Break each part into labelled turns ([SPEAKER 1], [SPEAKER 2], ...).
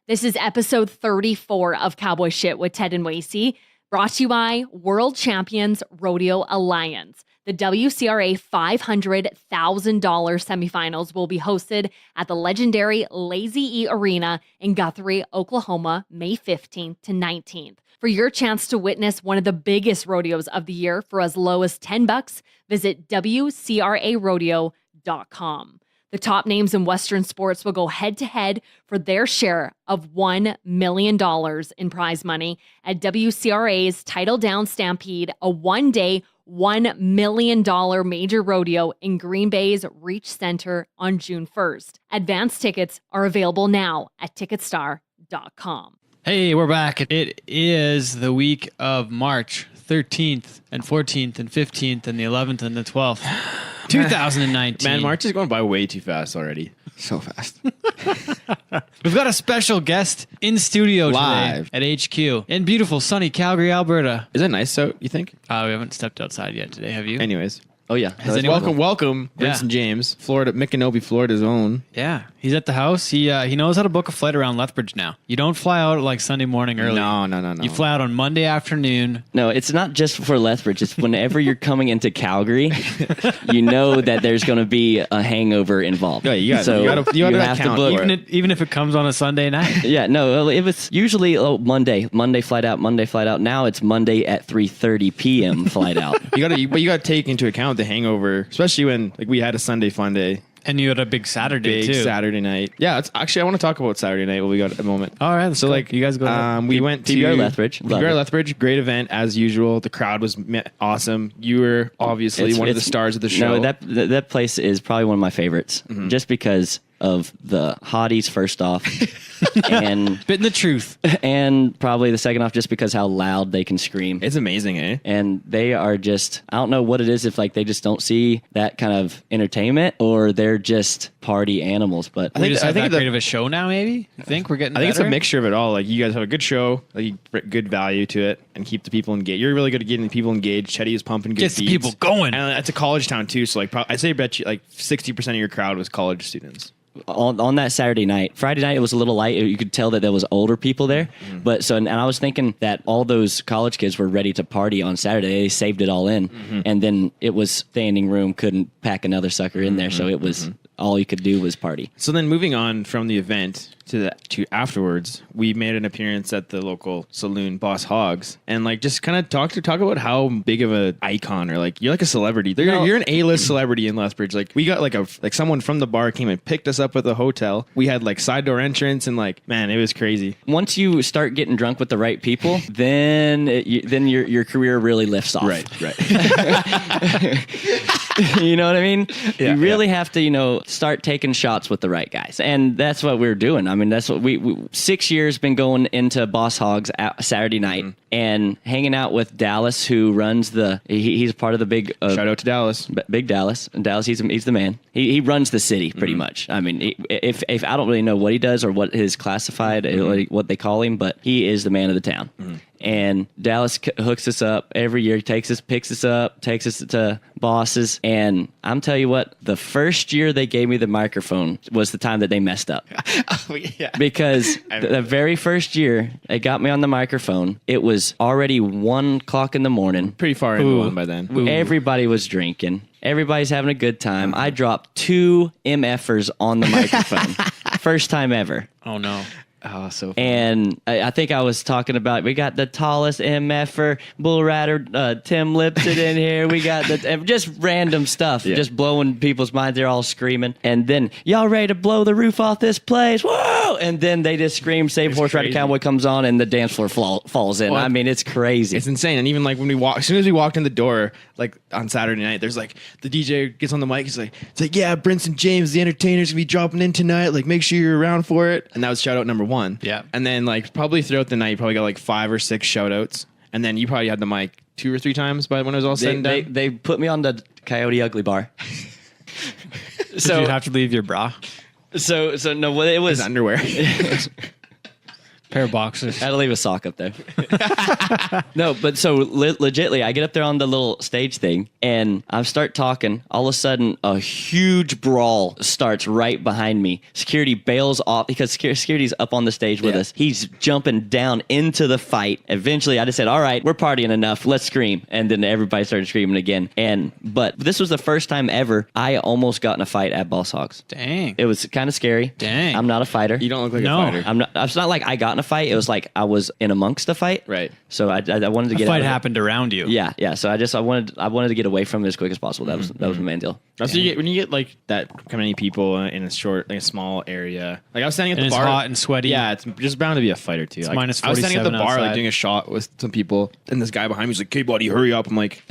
[SPEAKER 1] This is episode 34 of Cowboy Shit with Ted and Wacey, brought to you by World Champions Rodeo Alliance. The WCRA $500,000 semifinals will be hosted at the legendary Lazy E Arena in Guthrie, Oklahoma, May 15th to 19th. For your chance to witness one of the biggest rodeos of the year for as low as $10, visit WCRArodeo.com. The top names in Western sports will go head-to-head for their share of $1 million in prize money at WCRA's Title Down Stampede, a one-day, $1 million major rodeo in Green Bay's Reach Center on June 1st. Advance tickets are available now at Ticketstar.com.
[SPEAKER 2] Hey, we're back. It is the week of March 13th and 14th and 15th and the 11th and the 12th, 2019.
[SPEAKER 3] Man, March is going by way too fast already.
[SPEAKER 4] So fast.
[SPEAKER 2] We've got a special guest in studio
[SPEAKER 3] Live
[SPEAKER 2] today at HQ in beautiful, sunny Calgary, Alberta.
[SPEAKER 3] Is it nice out, you think?
[SPEAKER 2] We haven't stepped outside yet today, have you?
[SPEAKER 3] Anyways.
[SPEAKER 4] Oh, yeah.
[SPEAKER 3] Welcome, Brinson James, Florida, Micanopy, Florida's own.
[SPEAKER 2] Yeah, he's at the house. He knows how to book a flight around Lethbridge now. You don't fly out like Sunday morning early.
[SPEAKER 3] No.
[SPEAKER 2] You fly out on Monday afternoon.
[SPEAKER 4] No, it's not just for Lethbridge. It's whenever you're coming into Calgary, you know that there's going to be a hangover involved.
[SPEAKER 3] Yeah, you have to book.
[SPEAKER 2] Even if it comes on a Sunday night.
[SPEAKER 4] Yeah, no, it was usually Monday flight out. Now it's Monday at 3:30 p.m. flight out.
[SPEAKER 3] But you got to take into account the hangover, especially when we had a Sunday fun day.
[SPEAKER 2] And you had a big Saturday too.
[SPEAKER 3] Saturday night. Yeah, it's actually I want to talk about Saturday night when we got a moment.
[SPEAKER 2] All right,
[SPEAKER 3] so
[SPEAKER 2] cool.
[SPEAKER 3] you guys go. We went to
[SPEAKER 4] PBR Lethbridge.
[SPEAKER 3] PBR Lethbridge, great event as usual. The crowd was awesome. You were obviously one of the stars of the show.
[SPEAKER 4] No, that place is probably one of my favorites, just because of the hotties first off, and
[SPEAKER 2] spitting the truth,
[SPEAKER 4] and probably the second off just because how loud they can scream.
[SPEAKER 3] It's amazing, eh?
[SPEAKER 4] And they are just, I don't know what it is, if they just don't see that kind of entertainment or they're just party animals. But
[SPEAKER 2] I think that great of a show now. Maybe I think we're getting.
[SPEAKER 3] I think
[SPEAKER 2] better.
[SPEAKER 3] It's a mixture of it all. You guys have a good show, good value to it, and keep the people engaged. You're really good at getting the people engaged. Chetty is pumping good
[SPEAKER 2] beats. Gets the people going.
[SPEAKER 3] And it's a college town too, so I say bet you 60% of your crowd was college students.
[SPEAKER 4] On that Saturday night. Friday night, it was a little light. You could tell that there was older people there. But and I was thinking that all those college kids were ready to party on Saturday. They saved it all in. And then it was standing room, couldn't pack another sucker in there. So it was all you could do was party.
[SPEAKER 3] So then moving on from the event to afterwards, we made an appearance at the local saloon, Boss Hogs, and just kind of talk about how big of an icon, or you're like a celebrity. You're an A-list celebrity in Lethbridge. We got someone from the bar came and picked us up at the hotel. We had side door entrance, and man, it was crazy.
[SPEAKER 4] Once you start getting drunk with the right people, then your career really lifts off.
[SPEAKER 3] Right.
[SPEAKER 4] You know what I mean? Yeah, you really have to, start taking shots with the right guys. And that's what we're doing. I mean, that's what we 6 years been going into Boss Hogs Saturday night and hanging out with Dallas, who runs he's part of the big...
[SPEAKER 3] shout out to Dallas.
[SPEAKER 4] Big Dallas. And Dallas, he's the man. He runs the city pretty much. I mean, if I don't really know what he does or what his classified, what they call him, but he is the man of the town. And Dallas hooks us up every year. He picks us up, takes us to Bosses. And I'm telling you what, the first year they gave me the microphone was the time that they messed up. Because the very first year they got me on the microphone, it was already 1 o'clock in the morning.
[SPEAKER 3] Pretty far into one by then.
[SPEAKER 4] Everybody was drinking. Everybody's having a good time. I dropped 2 MFers on the microphone. First time ever.
[SPEAKER 2] Oh, no.
[SPEAKER 3] Oh, so funny.
[SPEAKER 4] And I think I was talking about, we got the tallest MFer, Bull Rider, Tim Lipton in here. We got just random stuff, just blowing people's minds. They're all screaming. And then, y'all ready to blow the roof off this place? Whoa! And then they just scream, Save Horse Rider Cowboy comes on, and the dance floor falls in. Well, I mean, it's crazy.
[SPEAKER 3] It's insane. And even when we as soon as we walked in the door, on Saturday night, there's the DJ gets on the mic. He's yeah, Brinson James, the entertainer's gonna be dropping in tonight. Make sure you're around for it. And that was shout out number 1.
[SPEAKER 2] Yeah.
[SPEAKER 3] And then probably throughout the night, you probably got 5 or 6 shout outs. And then you probably had the mic 2 or 3 times by when it was all said and done.
[SPEAKER 4] They put me on the Coyote Ugly bar.
[SPEAKER 2] Did you have to leave your bra?
[SPEAKER 4] So no, it was
[SPEAKER 3] his underwear.
[SPEAKER 2] Pair of boxers.
[SPEAKER 4] I had to leave a sock up there. No, but so legitly, I get up there on the little stage thing and I start talking. All of a sudden, a huge brawl starts right behind me. Security bails off because security's up on the stage with us. He's jumping down into the fight. Eventually, I just said, all right, we're partying enough. Let's scream. And then everybody started screaming again. But this was the first time ever I almost got in a fight at Boss Hogs.
[SPEAKER 2] Dang.
[SPEAKER 4] It was kind of scary.
[SPEAKER 2] Dang.
[SPEAKER 4] I'm not a fighter.
[SPEAKER 3] You don't look like
[SPEAKER 2] No.
[SPEAKER 3] a fighter.
[SPEAKER 4] I'm not. It's not like I got in a fight. It was like I was in amongst a fight.
[SPEAKER 3] Right.
[SPEAKER 4] So I wanted to
[SPEAKER 2] The
[SPEAKER 4] get
[SPEAKER 2] fight
[SPEAKER 4] out of it.
[SPEAKER 2] happened around you.
[SPEAKER 4] Yeah. So I wanted to get away from it as quick as possible. That was my main deal.
[SPEAKER 3] That's what you get when you get like that kind of many people in a small area. Like I was standing at
[SPEAKER 2] And
[SPEAKER 3] the
[SPEAKER 2] it's
[SPEAKER 3] bar.
[SPEAKER 2] hot and sweaty.
[SPEAKER 3] Yeah, it's just bound to be a fight or two. Like,
[SPEAKER 2] minus
[SPEAKER 3] I was standing at the
[SPEAKER 2] 47
[SPEAKER 3] bar
[SPEAKER 2] outside.
[SPEAKER 3] like doing a shot with some people, and this guy behind me was like, "Hey, buddy, hurry up!" I'm like,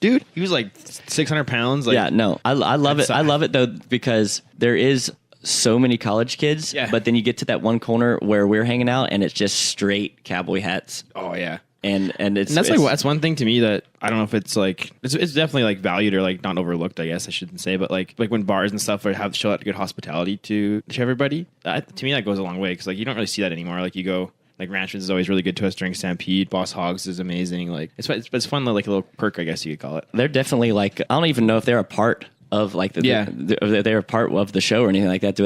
[SPEAKER 3] "Dude," he was like 600 pounds. Like,
[SPEAKER 4] Yeah. No. I love it. I love it though because there is so many college kids.
[SPEAKER 3] Yeah.
[SPEAKER 4] But then you get to that one corner where we're hanging out, and it's just straight cowboy hats.
[SPEAKER 3] Oh yeah.
[SPEAKER 4] And it's
[SPEAKER 3] And that's one thing to me that I don't know if it's like it's definitely like valued or like not overlooked. I guess I shouldn't say, but like when bars and stuff show that good hospitality to everybody. To me, that goes a long way because like you don't really see that anymore. Like you go. Like Ranchman's is always really good to us during Stampede. Boss Hogs is amazing. Like it's fun, like a little perk, I guess you could call it.
[SPEAKER 4] they're definitely like I don't even know if they're a part of like they're a part of the show or anything like that.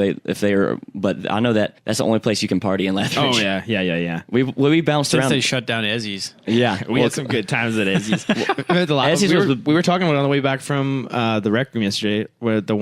[SPEAKER 4] But I know that that's the only place you can party in Lethbridge.
[SPEAKER 3] Oh yeah.
[SPEAKER 4] We bounced
[SPEAKER 2] Since
[SPEAKER 4] around.
[SPEAKER 2] they shut down Ezzy's.
[SPEAKER 4] Yeah,
[SPEAKER 3] We had some good times at Ezzy's. we were talking about it on the way back from the rec room yesterday. Where the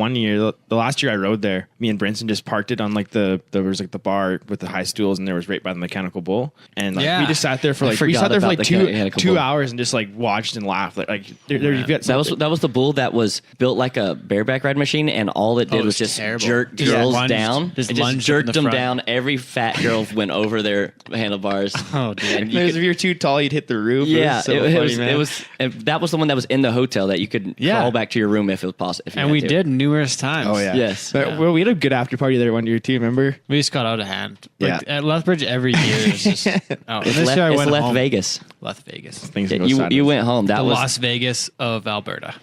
[SPEAKER 3] last year I rode there, me and Brinson just parked it on like there was like the bar with the high stools, and there was right by the mechanical bull, and like,
[SPEAKER 2] Yeah.
[SPEAKER 3] we just sat there for
[SPEAKER 4] I
[SPEAKER 3] like
[SPEAKER 4] forgot about the mechanical
[SPEAKER 3] two
[SPEAKER 4] bull.
[SPEAKER 3] hours and just like watched and laughed.
[SPEAKER 4] That was the bull that was built like a bareback ride machine, and all it did
[SPEAKER 2] it
[SPEAKER 4] was
[SPEAKER 2] was
[SPEAKER 4] just
[SPEAKER 2] terrible.
[SPEAKER 4] jerk
[SPEAKER 2] Just
[SPEAKER 4] girls
[SPEAKER 2] lunged-
[SPEAKER 4] down.
[SPEAKER 2] just
[SPEAKER 4] It
[SPEAKER 2] lunged
[SPEAKER 4] jerked
[SPEAKER 2] in the
[SPEAKER 4] them
[SPEAKER 2] front.
[SPEAKER 4] down. Every fat girl went over their handlebars.
[SPEAKER 2] Oh, dude.
[SPEAKER 4] And you
[SPEAKER 3] If
[SPEAKER 4] could-
[SPEAKER 3] you're too tall, you'd hit the roof.
[SPEAKER 4] yeah,
[SPEAKER 3] it was
[SPEAKER 4] that was the one that was in the hotel that you could crawl back to your room if it was possible.
[SPEAKER 2] And we did numerous times.
[SPEAKER 3] Oh yeah.
[SPEAKER 4] Yes.
[SPEAKER 3] But, well, we had a good after party there one year too. Remember?
[SPEAKER 2] We just got out of hand. Like,
[SPEAKER 3] Yeah.
[SPEAKER 2] At Lethbridge every year. It's just,
[SPEAKER 4] It's
[SPEAKER 2] this year I went
[SPEAKER 4] left
[SPEAKER 2] home.
[SPEAKER 4] Vegas.
[SPEAKER 2] Left Vegas.
[SPEAKER 3] Things
[SPEAKER 4] Yeah,
[SPEAKER 3] go
[SPEAKER 4] you
[SPEAKER 3] sideways.
[SPEAKER 4] went home. That
[SPEAKER 2] The
[SPEAKER 4] was
[SPEAKER 2] Las Vegas of Alberta.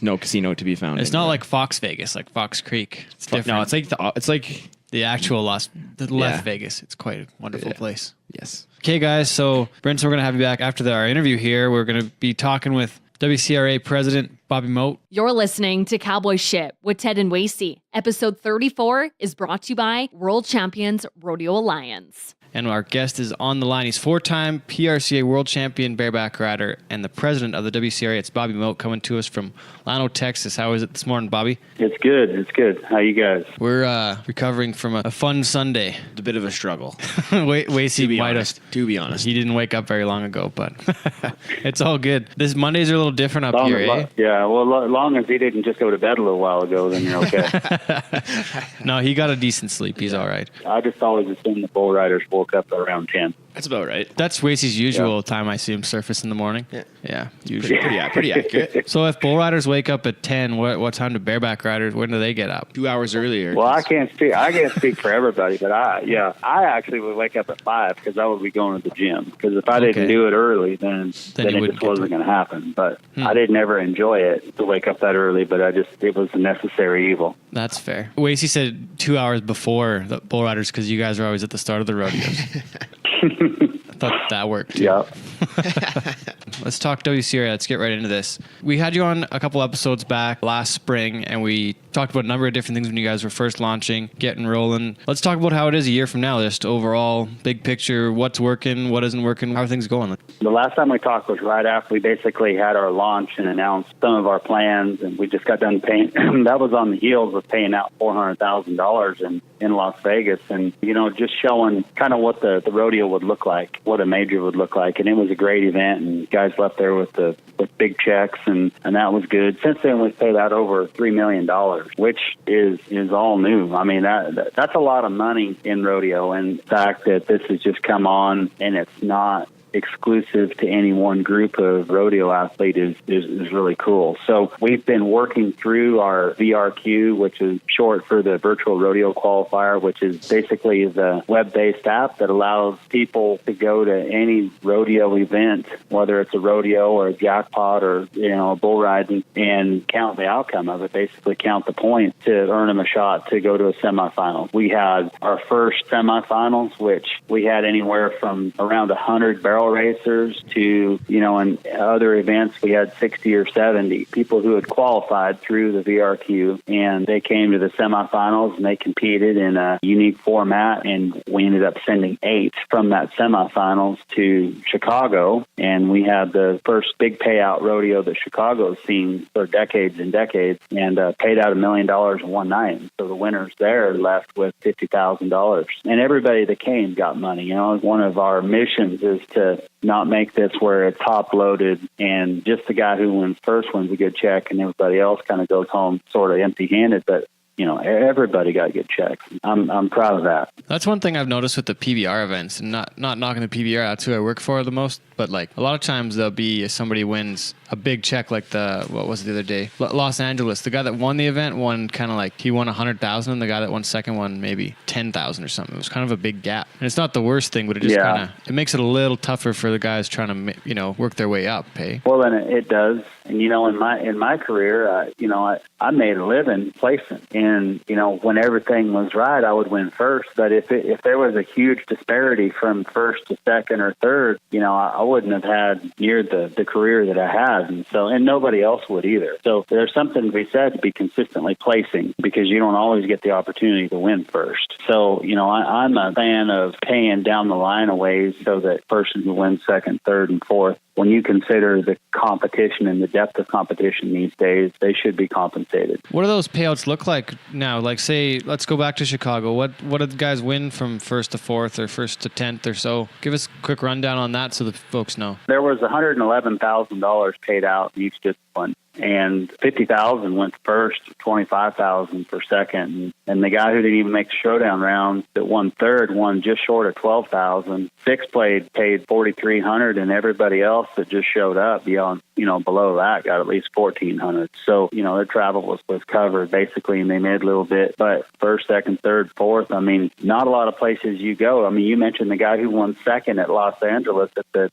[SPEAKER 3] No casino to be found.
[SPEAKER 2] It's
[SPEAKER 3] anywhere.
[SPEAKER 2] not like Fox Vegas, like Fox Creek. It's different.
[SPEAKER 3] No, it's like
[SPEAKER 2] the actual Left
[SPEAKER 3] Yeah.
[SPEAKER 2] Vegas. It's quite a wonderful place.
[SPEAKER 3] yes.
[SPEAKER 2] Okay, guys. So, Brinson, we're going to have you back after our interview here. We're going to be talking with WCRA President Bobby Mote.
[SPEAKER 1] You're listening to Cowboy Shit with Ted and Wacey. Episode 34 is brought to you by World Champions Rodeo Alliance.
[SPEAKER 2] And our guest is on the line. He's four-time PRCA World Champion bareback rider and the president of the WCRA. It's Bobby Mote coming to us from Llano, Texas. How is it this morning, Bobby?
[SPEAKER 5] It's good. It's good. How you guys?
[SPEAKER 2] We're recovering from a fun Sunday.
[SPEAKER 3] It's a bit of a struggle.
[SPEAKER 2] Wacey
[SPEAKER 3] To be
[SPEAKER 2] might
[SPEAKER 3] honest.
[SPEAKER 2] have.
[SPEAKER 3] To be honest.
[SPEAKER 2] He didn't wake up very long ago, but it's all good. This Mondays are a little different up here, eh?
[SPEAKER 5] Yeah, well, as long as he didn't just go to bed a little while ago, then you're okay.
[SPEAKER 2] No, he got a decent sleep. He's all right.
[SPEAKER 5] I just always assumed the bull riders woke up around 10.
[SPEAKER 3] That's about right.
[SPEAKER 2] That's Wacey's usual time, I see him surface in the morning. Yeah, usually.
[SPEAKER 3] Pretty accurate.
[SPEAKER 2] So if bull riders wake up at 10, what time do bareback riders, when do they get up?
[SPEAKER 3] 2 hours earlier.
[SPEAKER 5] Well, I can't speak for everybody, but I actually would wake up at 5 because I would be going to the gym. Because if I didn't
[SPEAKER 2] Okay.
[SPEAKER 5] do it early, then
[SPEAKER 2] Then you
[SPEAKER 5] it
[SPEAKER 2] wouldn't
[SPEAKER 5] just
[SPEAKER 2] get
[SPEAKER 5] wasn't
[SPEAKER 2] to-
[SPEAKER 5] going to happen. But I didn't ever enjoy it to wake up that early, but it was a necessary evil.
[SPEAKER 2] That's fair. Wacey said 2 hours before the bull riders because you guys are always at the start of the rodeos. I thought that worked too.
[SPEAKER 5] Yeah.
[SPEAKER 2] Let's talk WCRA. Let's get right into this. We had you on a couple episodes back last spring, and we talked about a number of different things when you guys were first launching, getting rolling. Let's talk about how it is a year from now, just overall, big picture, what's working, what isn't working, how are things going?
[SPEAKER 5] The last time we talked was right after we basically had our launch and announced some of our plans, and we just got done paying. That was on the heels of paying out $400,000 in Las Vegas, and just showing kind of what the rodeo would look like, what a major would look like, and it was a great event, and guys left there with big checks, and that was good. Since then, we've paid out over $3 million, which is all new. I mean, that's a lot of money in rodeo, and the fact that this has just come on and it's exclusive to any one group of rodeo athlete is really cool. So we've been working through our VRQ, which is short for the Virtual Rodeo Qualifier, which is basically the web-based app that allows people to go to any rodeo event, whether it's a rodeo or a jackpot or, a bull riding, and count the outcome of it, basically count the points to earn them a shot to go to a semifinal. We had our first semifinals, which we had anywhere from around 100 barrel racers to, in other events, we had 60 or 70 people who had qualified through the VRQ, and they came to the semifinals and they competed in a unique format, and we ended up sending 8 from that semifinals to Chicago, and we had the first big payout rodeo that Chicago's seen for decades and decades, and paid out $1 million in one night. So the winners there left with $50,000, and everybody that came got money. One of our missions is to not make this where it's top loaded and just the guy who wins first wins a good check and everybody else kind of goes home sort of empty handed, but everybody got good checks. I'm proud of that.
[SPEAKER 2] That's one thing I've noticed with the PBR events, and not knocking the PBR, that's who I work for the most, but like a lot of times there'll be somebody wins a big check, like what was it the other day? Los Angeles. The guy that won the event won kind of like, he won 100,000, and the guy that won second won maybe 10,000 or something. It was kind of a big gap. And it's not the worst thing, but it just kind of, it makes it a little tougher for the guys trying to, work their way up, hey?
[SPEAKER 5] Well, then it does. And, in my career, I made a living placing. And, when everything was right, I would win first. But if there was a huge disparity from first to second or third, I wouldn't have had near the career that I had. And nobody else would either. So there's something to be said to be consistently placing, because you don't always get the opportunity to win first. So, I'm a fan of paying down the line a ways so that person who wins second, third, and fourth, when you consider the competition and the depth of competition these days, they should be compensated.
[SPEAKER 2] What do those payouts look like now? Like, say, let's go back to Chicago. What did the guys win from first to fourth or first to 10th or so? Give us a quick rundown on that so the folks know.
[SPEAKER 5] There was $111,000 paid out in each discipline, and $50,000 went first, $25,000 for second, and the guy who didn't even make the showdown round that won third won just short of $12,000. Sixth paid $4,300, and everybody else that just showed up beyond, below that got at least $1,400. So, their travel was covered basically, and they made a little bit. But first, second, third, fourth, not a lot of places you go. You mentioned the guy who won second at Los Angeles at the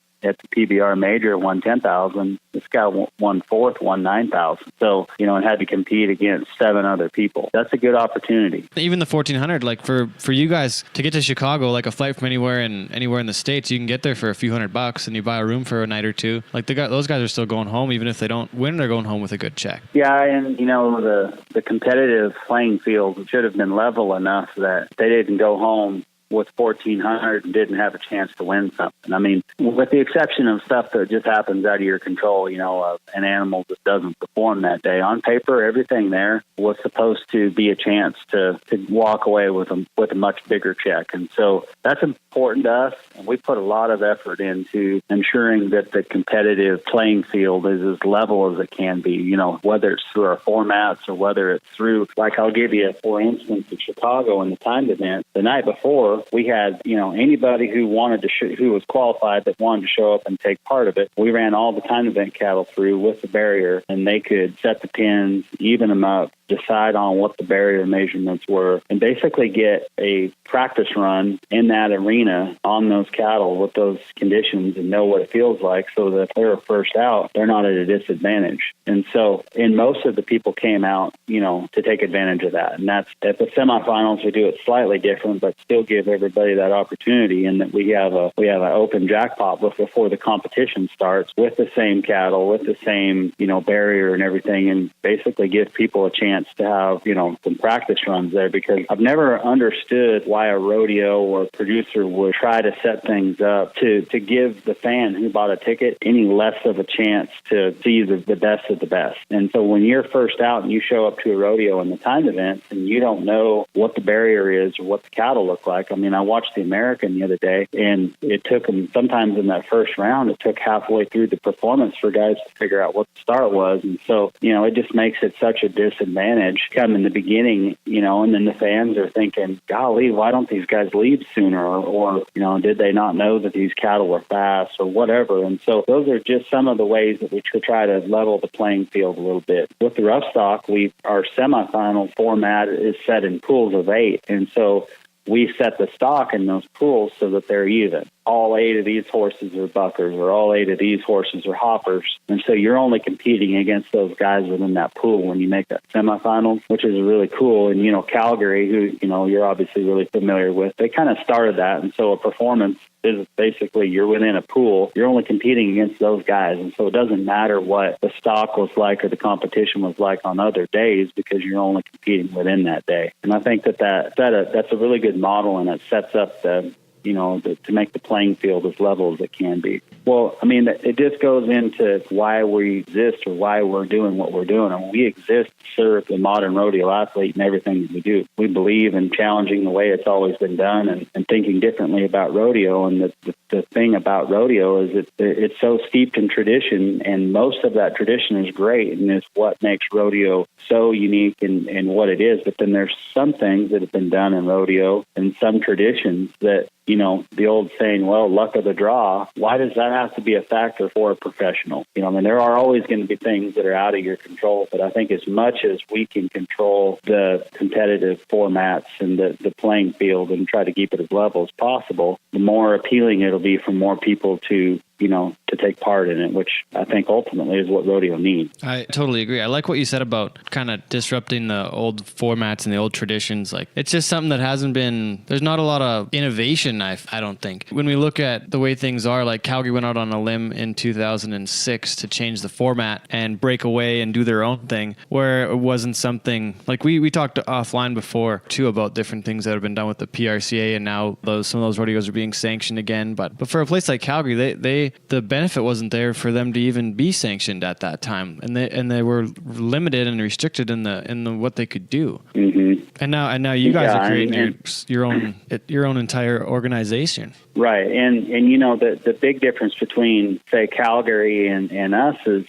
[SPEAKER 5] PBR major, won $10,000. This guy won fourth, won $9,000. So, and had to compete against 7 other people. That's a good opportunity.
[SPEAKER 2] Even the $1,400, like for you guys to get to Chicago, like a flight from anywhere in the States, you can get there for a few $100 and you buy a room for a night or two. Like those guys are still going home, even if they don't win, they're going home with a good check.
[SPEAKER 5] Yeah, and the competitive playing field should have been level enough that they didn't go home with $1,400 and didn't have a chance to win something. With the exception of stuff that just happens out of your control, an animal that doesn't perform that day. On paper, everything there was supposed to be a chance to walk away with a much bigger check. And so that's important to us, and we put a lot of effort into ensuring that the competitive playing field is as level as it can be, whether it's through our formats or whether it's through, like I'll give you, for instance, in Chicago in the timed event, the night before, we had, anybody who wanted to who was qualified that wanted to show up and take part of it. We ran all the time event cattle through with the barrier, and they could set the pins, even them up, decide on what the barrier measurements were, and basically get a practice run in that arena on those cattle with those conditions and know what it feels like, so that if they're first out, they're not at a disadvantage. And so, and most of the people came out, to take advantage of that. And that's at the semifinals, we do it slightly different, but still give everybody that opportunity, and that we have an open jackpot before the competition starts with the same cattle, with the same, barrier and everything, and basically give people a chance to have, some practice runs there, because I've never understood why a rodeo or producer would try to set things up to give the fan who bought a ticket any less of a chance to see the best of the best. And so when you're first out and you show up to a rodeo in the time event and you don't know what the barrier is or what the cattle look like, I mean, I watched the American the other day, and it took them, sometimes in that first round, it took halfway through the performance for guys to figure out what the start was. And so, it just makes it such a disadvantage come in the beginning, and then the fans are thinking, golly, why don't these guys leave sooner? Or did they not know that these cattle were fast or whatever? And so those are just some of the ways that we could try to level the playing field a little bit. With the rough stock, our semifinal format is set in pools of 8. And so we set the stock in those pools so that they're even. All 8 of these horses are buckers, or all 8 of these horses are hoppers. And so you're only competing against those guys within that pool when you make that semifinals, which is really cool. And, Calgary, who, you're obviously really familiar with, they kind of started that. And so a performance is basically you're within a pool. You're only competing against those guys. And so it doesn't matter what the stock was like or the competition was like on other days, because you're only competing within that day. And I think that's a really good model, and it sets up to make the playing field as level as it can be. Well, I mean, it just goes into why we exist or why we're doing what we're doing. And we exist to serve the modern rodeo athlete in everything that we do. We believe in challenging the way it's always been done and thinking differently about rodeo. And the thing about rodeo is it's so steeped in tradition, and most of that tradition is great and is what makes rodeo so unique in what it is. But then there's some things that have been done in rodeo and some traditions that, the old saying, well, luck of the draw, why does that have to be a factor for a professional? There are always going to be things that are out of your control, but I think as much as we can control the competitive formats and the playing field and try to keep it as level as possible, the more appealing it'll be for more people to take part in it, which I think ultimately is what rodeo needs.
[SPEAKER 2] I totally agree. I like what you said about kind of disrupting the old formats and the old traditions. Like, it's just something that there's not a lot of innovation, I don't think. When we look at the way things are, like Calgary went out on a limb in 2006 to change the format and break away and do their own thing, where it wasn't something like we talked offline before too about different things that have been done with the PRCA, and now some of those rodeos are being sanctioned again. But for a place like Calgary, the benefit wasn't there for them to even be sanctioned at that time, and they were limited and restricted in the what they could do.
[SPEAKER 5] Mm-hmm.
[SPEAKER 2] And now you guys are creating your own entire organization.
[SPEAKER 5] Right. And the big difference between, say, Calgary and us is,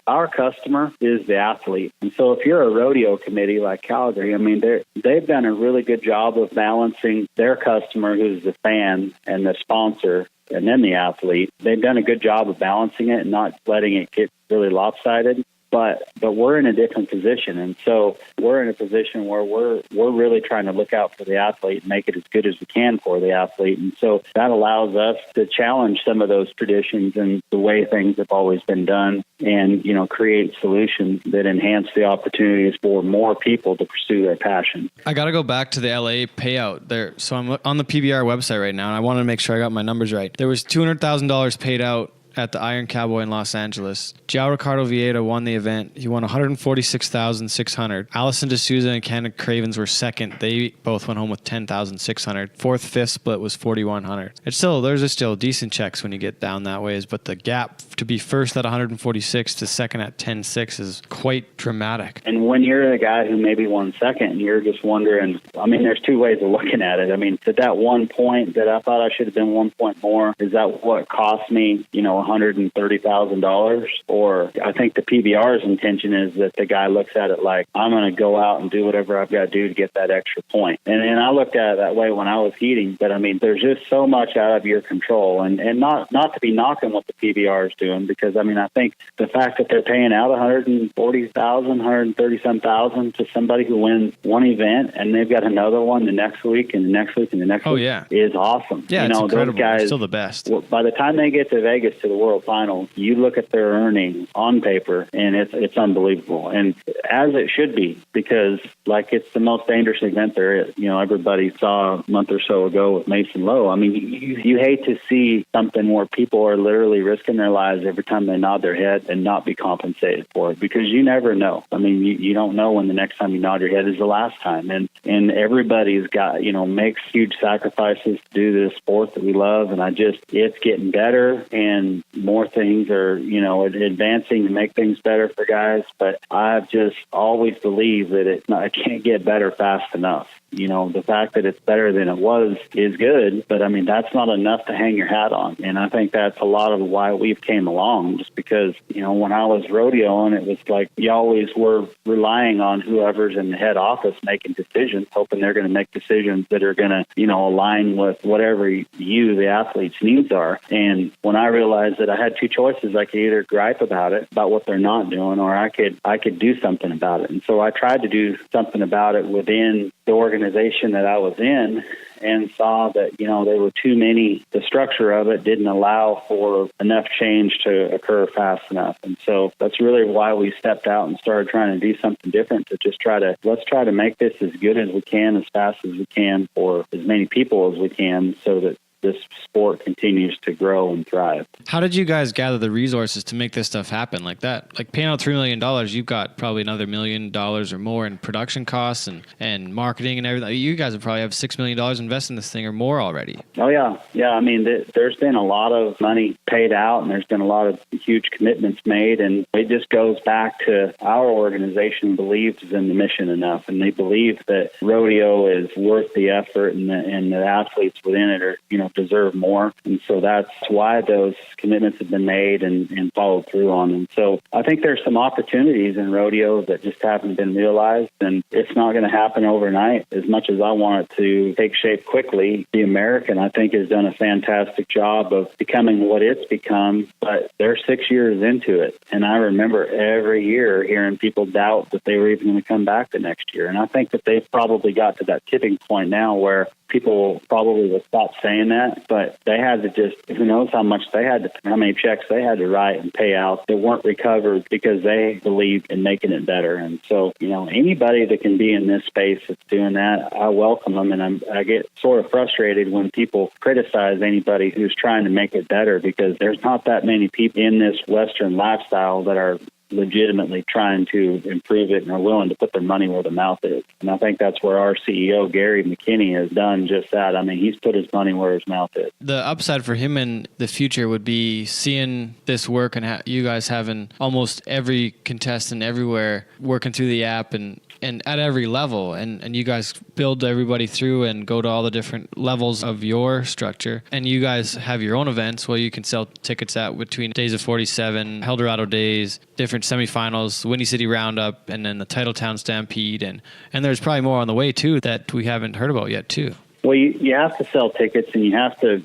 [SPEAKER 5] our customer is the athlete. And so if you're a rodeo committee like Calgary, I mean, they've done a really good job of balancing their customer, who's the fan, and the sponsor, and then the athlete. They've done a good job of balancing it and not letting it get really lopsided. But we're in a different position, and so we're in a position where we're really trying to look out for the athlete and make it as good as we can for the athlete. And so that allows us to challenge some of those traditions and the way things have always been done, and create solutions that enhance the opportunities for more people to pursue their passion.
[SPEAKER 2] I got to go back to the LA payout there. So I'm on the PBR website right now, and I want to make sure I got my numbers right. There was $200,000 paid out at the Iron Cowboy in Los Angeles. João Ricardo Vieira won the event. He won $146,600. Allison D'Souza and Canada Cravens were second. They both went home with $10,600. Fourth, fifth split was $4,100. There's still decent checks when you get down that ways, but the gap to be first at 146 to second at 10.6 is quite dramatic.
[SPEAKER 5] And when you're the guy who maybe won second, and you're just wondering, I mean, there's two ways of looking at it. I mean, at that 1 point that I thought I should have been 1 point more, is that what cost me, $130,000? Or I think the PBR's intention is that the guy looks at it like, I'm going to go out and do whatever I've got to do to get that extra point. And I looked at it that way when I was heating. But I mean, there's just so much out of your control, and not to be knocking what the PBR is doing, because I mean, I think the fact that they're paying out $140,000, $130,000 to somebody who wins one event, and they've got another one the next week and the next week and the next week, is awesome.
[SPEAKER 2] Yeah, it's incredible. Those guys, still the best.
[SPEAKER 5] By the time they get to Vegas to the World Finals, you look at their earnings on paper, and it's unbelievable, and as it should be, because like it's the most dangerous event there is. Everybody saw a month or so ago with Mason Lowe. I mean, you hate to see something where people are literally risking their lives every time they nod their head and not be compensated for it, because you never know. I mean, you don't know when the next time you nod your head is the last time, and everybody's got makes huge sacrifices to do this sport that we love, and it's getting better, and more things are advancing to make things better for guys. But I've just always believed that it can't get better fast enough. The fact that it's better than it was is good, but I mean, that's not enough to hang your hat on. And I think that's a lot of why we've came along, just because, when I was rodeoing, it was like you always were relying on whoever's in the head office making decisions, hoping they're going to make decisions that are going to, align with whatever the athlete's needs are. And when I realized that I had two choices, I could either gripe about what they're not doing, or I could do something about it. And so I tried to do something about it within the organization that I was in, and saw that, there were too many, the structure of it didn't allow for enough change to occur fast enough. And so that's really why we stepped out and started trying to do something different, to just let's try to make this as good as we can, as fast as we can, for as many people as we can, so that this sport continues to grow and thrive.
[SPEAKER 2] How did you guys gather the resources to make this stuff happen like that? Like paying out $3 million, you've got probably another $1 million or more in production costs and marketing and everything. You guys would probably have $6 million invested in this thing or more already.
[SPEAKER 5] Oh, yeah. Yeah, I mean, there's been a lot of money paid out, and there's been a lot of huge commitments made, and it just goes back to our organization believes in the mission enough, and they believe that rodeo is worth the effort, and the athletes within it are, deserve more. And so that's why those commitments have been made and followed through on. And so I think there's some opportunities in rodeo that just haven't been realized, and it's not going to happen overnight. As much as I want it to take shape quickly, the American, I think, has done a fantastic job of becoming what it's become, but they're 6 years into it. And I remember every year hearing people doubt that they were even going to come back the next year. And I think that they've probably got to that tipping point now where people probably will stop saying that, but they had to just, who knows how many checks they had to write and pay out that weren't recovered because they believed in making it better. And so, anybody that can be in this space that's doing that, I welcome them. And I get sort of frustrated when people criticize anybody who's trying to make it better, because there's not that many people in this Western lifestyle that are legitimately trying to improve it and are willing to put their money where the mouth is. And I think that's where our CEO, Gary McKinney, has done just that. I mean, he's put his money where his mouth is.
[SPEAKER 2] The upside for him in the future would be seeing this work and you guys having almost every contestant everywhere working through the app and at every level, and you guys build everybody through and go to all the different levels of your structure, and you guys have your own events where you can sell tickets out between Days of 47, Eldorado Days, different semifinals, Windy City Roundup, and then the Titletown Stampede, and there's probably more on the way too that we haven't heard about yet too.
[SPEAKER 5] Well, you have to sell tickets, and you have to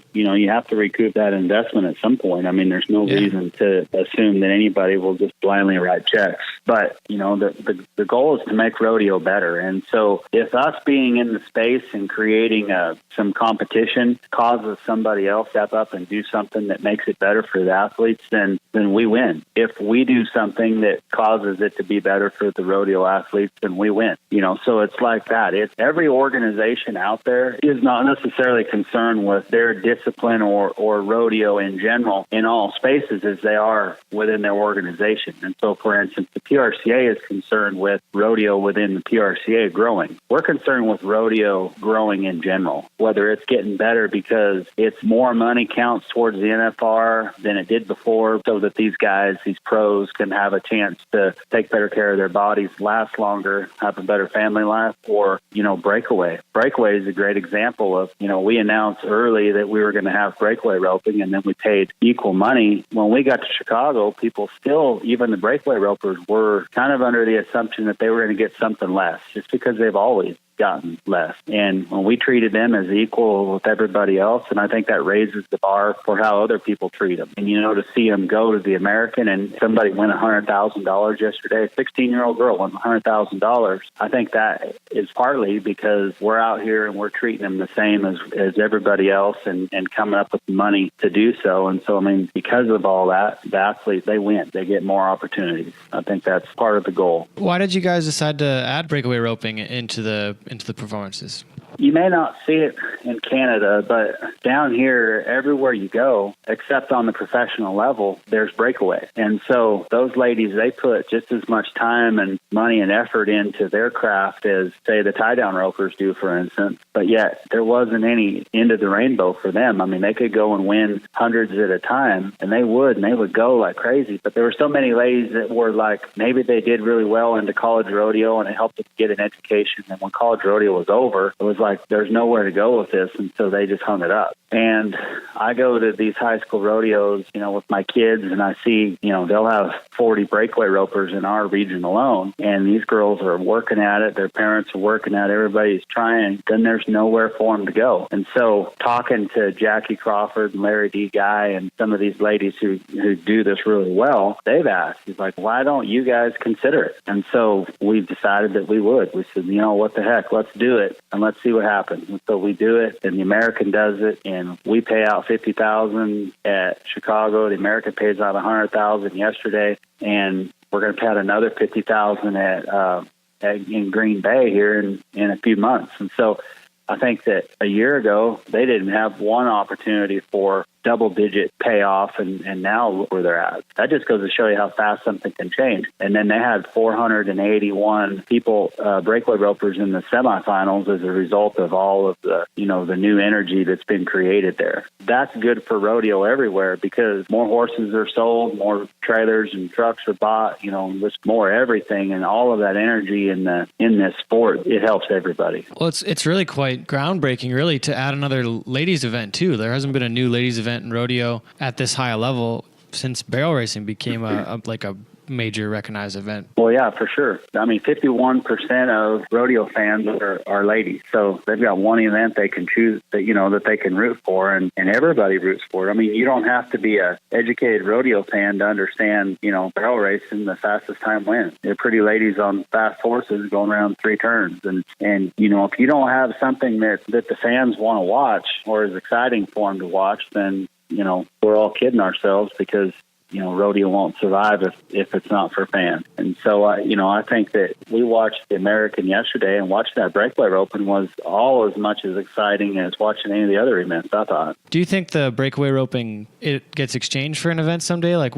[SPEAKER 5] recoup that investment at some point. I mean, there's no reason to assume that anybody will just blindly write checks. But, the goal is to make rodeo better. And so if us being in the space and creating some competition causes somebody else to step up and do something that makes it better for the athletes, then we win. If we do something that causes it to be better for the rodeo athletes, then we win. So it's like that. It's every organization out there is not necessarily concerned with their discipline or rodeo in general in all spaces as they are within their organization. And so, for instance, the PRCA is concerned with rodeo within the PRCA growing. We're concerned with rodeo growing in general, whether it's getting better because it's more money counts towards the NFR than it did before, so that these guys, these pros, can have a chance to take better care of their bodies, last longer, have a better family life, or, breakaway. Breakaway is a great example of, we announced early that we were going to have breakaway roping, and then we paid equal money. When we got to Chicago, people still, even the breakaway ropers, were kind of under the assumption that they were going to get something less, just because they've always gotten less. And when we treated them as equal with everybody else, and I think that raises the bar for how other people treat them. And, to see them go to the American and somebody win $100,000 yesterday, a 16-year-old girl won $100,000. I think that is partly because we're out here and we're treating them the same as everybody else and coming up with the money to do so. And so, because of all that, the athletes, they win. They get more opportunities. I think that's part of the goal.
[SPEAKER 2] Why did you guys decide to add breakaway roping into the performances?
[SPEAKER 5] You may not see it in Canada, but down here, everywhere you go, except on the professional level, there's breakaway. And so those ladies, they put just as much time and money and effort into their craft as, say, the tie-down ropers do, for instance. But yet there wasn't any end of the rainbow for them. I mean, they could go and win hundreds at a time, and they would go like crazy. But there were so many ladies that were like, maybe they did really well into college rodeo, and it helped them get an education. And when college rodeo was over, it was like, there's nowhere to go with this. And so they just hung it up. And I go to these high school rodeos, with my kids, and I see, they'll have 40 breakaway ropers in our region alone. And these girls are working at it. Their parents are working at it. Everybody's trying. Then there's nowhere for them to go. And so talking to Jackie Crawford and Larry D. Guy and some of these ladies who do this really well, they've asked, he's like, why don't you guys consider it? And so we've decided that we would. We said, what the heck, let's do it and let's see what happens. And so we do it, and the American does it, and we pay out $50,000 at Chicago. The American pays out $100,000 yesterday, and we're going to pay out another $50,000 in Green Bay here in a few months. And so I think that a year ago, they didn't have one opportunity for double-digit payoff, and now look where they're at. That just goes to show you how fast something can change. And then they had 481 people, breakaway ropers, in the semifinals as a result of all of the, the new energy that's been created there. That's good for rodeo everywhere, because more horses are sold, more trailers and trucks are bought, just more everything, and all of that energy in this sport, it helps everybody.
[SPEAKER 2] Well, it's really quite groundbreaking, really, to add another ladies event too. There hasn't been a new ladies event in rodeo at this high a level since barrel racing became a major recognized event.
[SPEAKER 5] Well, yeah, for sure. I mean, 51% of rodeo fans are ladies. So they've got one event they can choose that they can root for, and everybody roots for it. I mean, you don't have to be a educated rodeo fan to understand, barrel racing, the fastest time wins. They're pretty ladies on fast horses going around 3 turns. And if you don't have something that the fans want to watch or is exciting for them to watch, then, we're all kidding ourselves, because rodeo won't survive if it's not for fans. And so, I think that we watched the American yesterday, and watching that breakaway roping was all as much as exciting as watching any of the other events, I thought.
[SPEAKER 2] Do you think the breakaway roping, it gets exchanged for an event someday? Like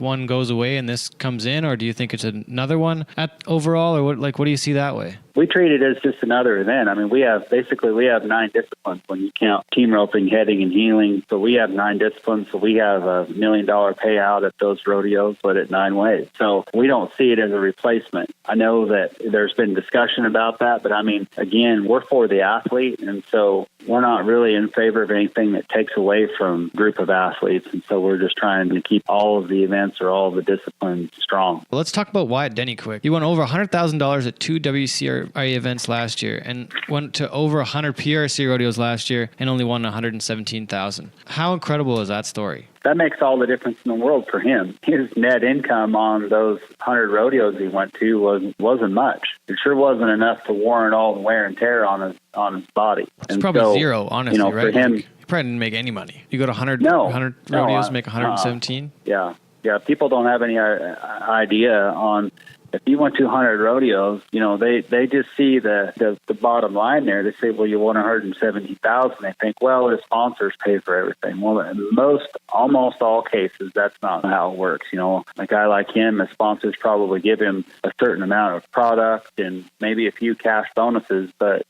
[SPEAKER 2] one goes away and this comes in, or do you think it's another one overall, or what do you see that way?
[SPEAKER 5] We treat it as just another event. I mean, we have 9 disciplines when you count team roping, heading, and heeling. So we have 9 disciplines. So we have a $1 million payout at those rodeos, but at 9 ways. So we don't see it as a replacement. I know that there's been discussion about that, but I mean, again, we're for the athlete, and so we're not really in favor of anything that takes away from a group of athletes. And so we're just trying to keep all of the events or all of the disciplines strong.
[SPEAKER 2] Well, let's talk about Wyatt Denny quick. You won over $100,000 at 2 WCRA events last year, and went to over 100 PRC rodeos last year and only won $117,000. How incredible is that story?
[SPEAKER 5] That makes all the difference in the world for him. His net income on those 100 rodeos he went to wasn't much. It sure wasn't enough to warrant all the wear and tear on his body.
[SPEAKER 2] It's probably zero, honestly, right?
[SPEAKER 5] For him,
[SPEAKER 2] he probably didn't make any money. You go to 100 rodeos, make 117?
[SPEAKER 5] Yeah. People don't have any idea on... If you went to 100 rodeos, they just see the bottom line there. They say, well, you won $170,000. They think, well, the sponsors pay for everything. Well, in almost all cases, that's not how it works. A guy like him, the sponsors probably give him a certain amount of product and maybe a few cash bonuses, but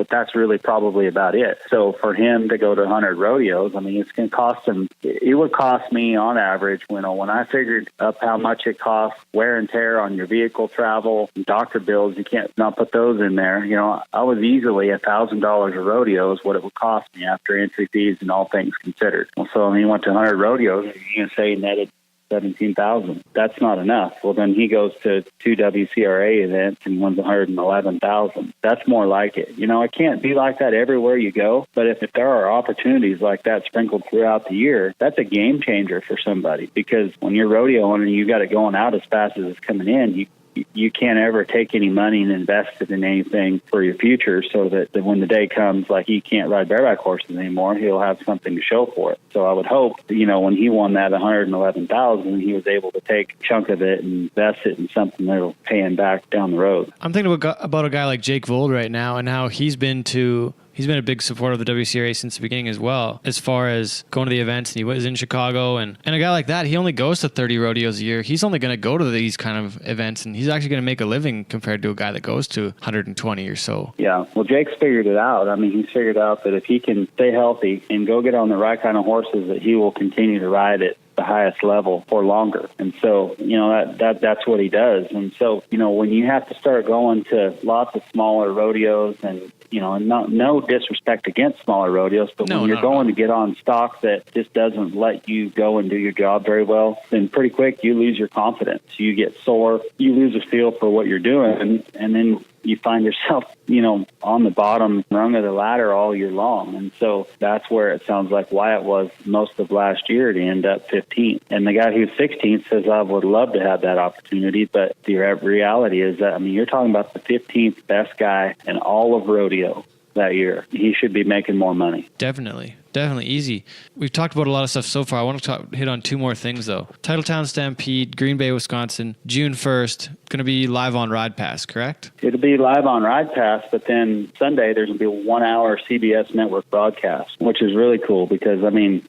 [SPEAKER 5] that's really probably about it. So for him to go to 100 rodeos, I mean, it's going to cost him. It would cost me on average, when I figured up how much it costs, wear and tear on your vehicle, travel, doctor bills. You can't not put those in there. I was easily $1,000 a rodeo is what it would cost me after entry fees and all things considered. Well, so when he went to 100 rodeos, you're going to say netted $17,000. That's not enough. Well, then he goes to 2 WCRA events and wins $111,000. That's more like it. It can't be like that everywhere you go, but if there are opportunities like that sprinkled throughout the year, that's a game changer for somebody, because when you're rodeoing and you got it going out as fast as it's coming in, you can't ever take any money and invest it in anything for your future, so that when the day comes, like, he can't ride bareback horses anymore, he'll have something to show for it. So I would hope, when he won that $111,000, he was able to take a chunk of it and invest it in something that'll pay him back down the road.
[SPEAKER 2] I'm thinking about a guy like Jake Vold right now, and how he's been to he's been a big supporter of the WCRA since the beginning as well, as far as going to the events. And he was in Chicago, and a guy like that, he only goes to 30 rodeos a year. He's only going to go to these kind of events, and he's actually going to make a living compared to a guy that goes to 120 or so.
[SPEAKER 5] Yeah, well, Jake's figured it out. I mean, he's figured out that if he can stay healthy and go get on the right kind of horses, that he will continue to ride at the highest level for longer. And so, that's what he does. And so, when you have to start going to lots of smaller rodeos, and no disrespect against smaller rodeos, but when you're going to get on stock that just doesn't let you go and do your job very well, then pretty quick you lose your confidence. You get sore, you lose a feel for what you're doing, and then you find yourself, on the bottom rung of the ladder all year long. And so that's where it sounds like Wyatt was most of last year to end up 15th. And the guy who's 16th says, I would love to have that opportunity. But the reality is that, you're talking about the 15th best guy in all of rodeo that year. He should be making more money.
[SPEAKER 2] Definitely easy. We've talked about a lot of stuff so far. I want to hit on two more things though. Titletown Stampede, Green Bay, Wisconsin, June 1st, going to be live on Ride Pass, correct?
[SPEAKER 5] It'll be live on Ride Pass, but then Sunday there's going to be a 1-hour CBS network broadcast, which is really cool because,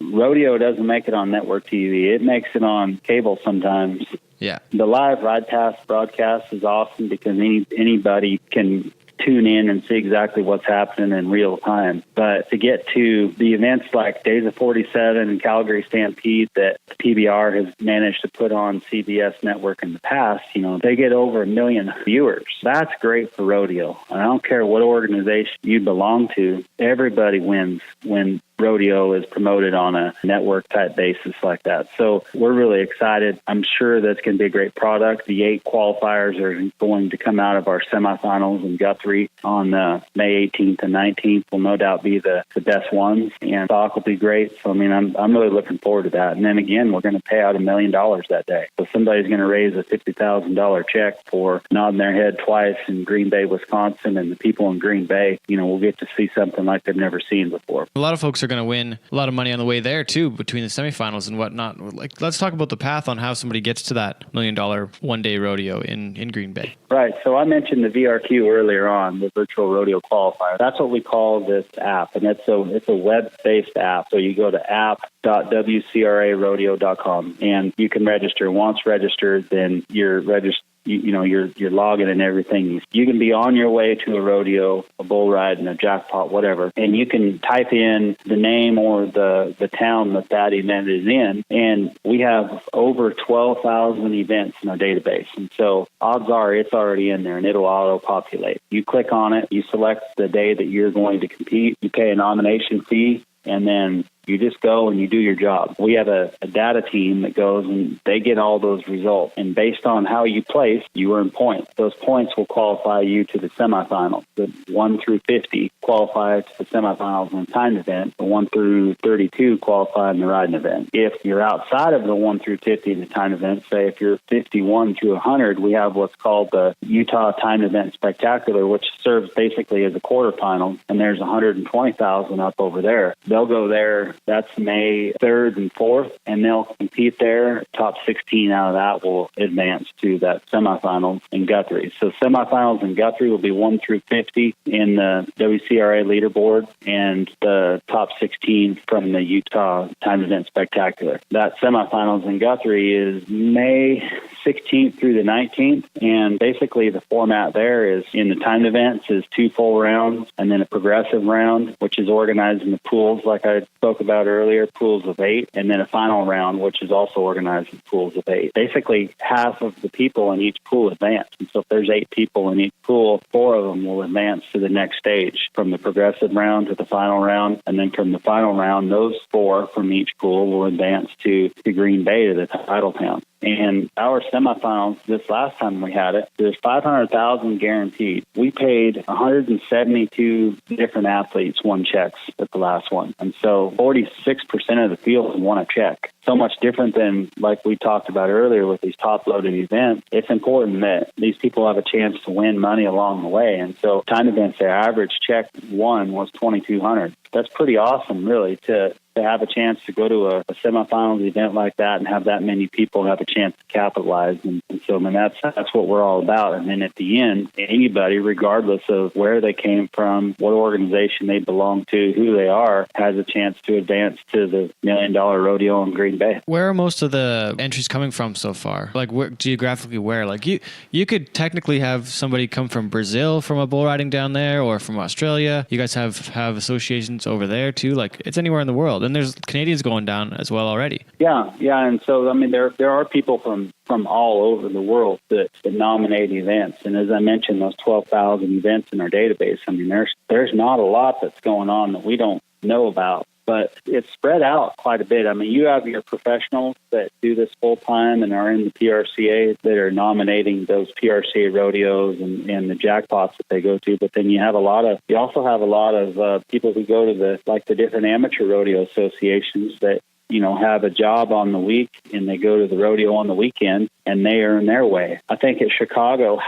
[SPEAKER 5] rodeo doesn't make it on network TV. It makes it on cable sometimes.
[SPEAKER 2] Yeah.
[SPEAKER 5] The live Ride Pass broadcast is awesome because anybody can tune in and see exactly what's happening in real time. But to get to the events like Days of 47 and Calgary Stampede that the PBR has managed to put on CBS network in the past, they get over 1 million viewers. That's great for rodeo. I don't care what organization you belong to. Everybody wins when rodeo is promoted on a network type basis like that. So we're really excited. I'm sure that's going to be a great product. The 8 qualifiers are going to come out of our semifinals in Guthrie on May 18th and 19th will no doubt be the best ones, and stock will be great. So I'm really looking forward to that. And then again, we're going to pay out $1 million that day. So somebody's going to raise a $50,000 check for nodding their head twice in Green Bay, Wisconsin, and the people in Green Bay, will get to see something like they've never seen before.
[SPEAKER 2] A lot of folks are going to win a lot of money on the way there too, between the semifinals and whatnot. Let's talk about the path on how somebody gets to that $1 million one-day rodeo in Green Bay.
[SPEAKER 5] Right. So I mentioned the VRQ earlier on, the virtual rodeo qualifier. That's what we call this app, and it's a web-based app. So you go to app.wcrarodeo.com and you can register. Once registered, then you're registered. You're logging and everything. You can be on your way to a rodeo, a bull ride, and a jackpot, whatever, and you can type in the name or the town that event is in, and we have over 12,000 events in our database, and so odds are it's already in there, and it'll auto-populate. You click on it, you select the day that you're going to compete, you pay a nomination fee, and then you just go and you do your job. We have a data team that goes and they get all those results. And based on how you place, you earn points. Those points will qualify you to the semifinals. The 1 through 50 qualify to the semifinals in the timed event. The 1 through 32 qualify in the riding event. If you're outside of the 1 through 50 in the timed event, say if you're 51 through 100, we have what's called the Utah Timed Event Spectacular, which serves basically as a quarterfinal. And there's 120,000 up over there. They'll go there. That's May 3rd and 4th, and they'll compete there. Top 16 out of that will advance to that semifinals in Guthrie. So semifinals in Guthrie will be 1 through 50 in the WCRA leaderboard, and the top 16 from the Utah Timed Event Spectacular. That semifinals in Guthrie is May 16th through the 19th, and basically the format there is in the timed events is 2 full rounds and then a progressive round, which is organized in the pools like I spoke about earlier, pools of 8, and then a final round, which is also organized in pools of 8. Basically, half of the people in each pool advance. And so if there's 8 people in each pool, 4 of them will advance to the next stage, from the progressive round to the final round, and then from the final round, those 4 from each pool will advance to Green Bay, to the title town. And our semifinals, this last time we had it, there's $500,000 guaranteed. We paid 172 different athletes won checks at the last one. And so 46% of the field won a check. so much different than like we talked about earlier with these top-loaded events. It's important that these people have a chance to win money along the way. And so time events, their average check won was $2,200. That's pretty awesome, really, to have a chance to go to a semifinals event like that and have that many people have a chance to capitalize. And so, I mean, that's what we're all about. And then at the end, anybody, regardless of where they came from, what organization they belong to, who they are, has a chance to advance to the $1 million rodeo in Green Bay.
[SPEAKER 2] Where are most of the entries coming from so far? Like geographically where? Like you could technically have somebody come from Brazil from a bull riding down there, or from Australia. You guys have associations over there too. Like, it's anywhere in the world. And there's Canadians going down as well already.
[SPEAKER 5] Yeah. And so, I mean, there are people from all over the world that nominate events. And as I mentioned, those 12,000 events in our database, I mean, there's not a lot that's going on that we don't know about. But it's spread out quite a bit. I mean, you have your professionals that do this full time and are in the PRCA that are nominating those PRCA rodeos and the jackpots that they go to. But then you also have a lot of people who go to the different amateur rodeo associations that, you know, have a job on the week and they go to the rodeo on the weekend and they earn their way. I think at Chicago,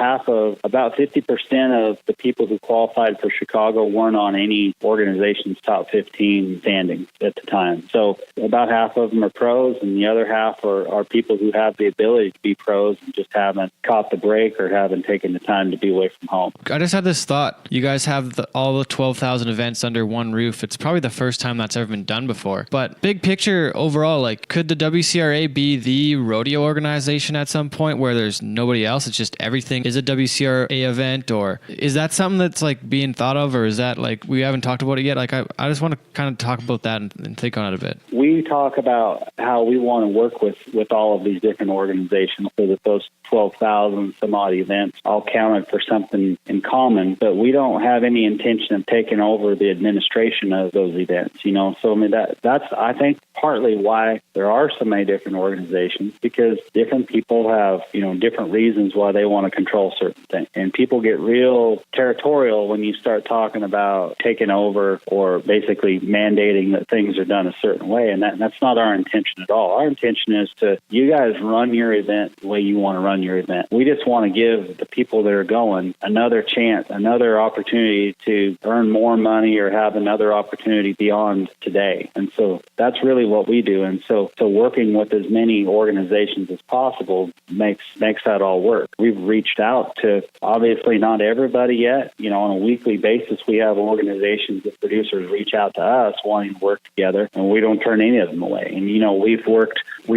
[SPEAKER 5] about 50% of the people who qualified for Chicago weren't on any organization's top 15 standings at the time. So about half of them are pros and the other half are people who have the ability to be pros and just haven't caught the break or haven't taken the time to be away from home.
[SPEAKER 2] I just had this thought. You guys have all the 12,000 events under one roof. It's probably the first time that's ever been done before. But big picture overall, like, could the WCRA be the rodeo organization at some point where there's nobody else? It's just everything is a WCRA event, or is that something that's like being thought of, or is that like we haven't talked about it yet? Like, I just want to kind of talk about that and think on it a bit.
[SPEAKER 5] We talk about how we want to work with all of these different organizations so that those 12,000 some odd events all counted for something in common, but we don't have any intention of taking over the administration of those events, you know. So I mean, that's I think partly why there are so many different organizations, because different people have, you know, different reasons why they want to control certain things. And people get real territorial when you start talking about taking over or basically mandating that things are done a certain way. And that's not our intention at all. Our intention is to, you guys run your event the way you want to run your event. We just want to give the people that are going another chance, another opportunity to earn more money or have another opportunity beyond today. And so that's really what we do. And so working with as many organizations as possible makes that all work. We've reached out to, obviously not everybody yet. You know, on a weekly basis, we have organizations that producers reach out to us wanting to work together, and we don't turn any of them away. And, you know, we've